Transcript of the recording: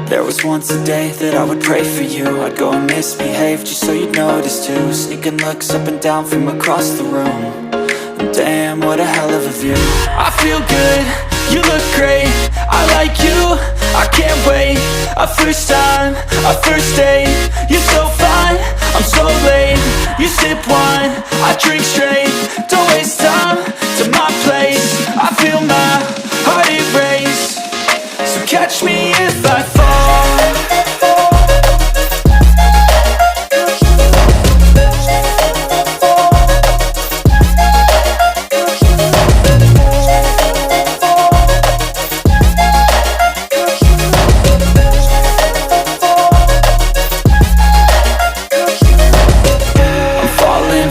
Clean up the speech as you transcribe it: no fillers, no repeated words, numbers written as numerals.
There was once a day that I would pray for you. I'd go and misbehave just so you'd notice too. Sneaking looks up and down from across the room. And damn, what a hell of a view. I feel good, you look great, I like you, I can't wait. A first time, a first date. You're so fine, I'm so late. You sip wine, I drink straight. Don't waste time,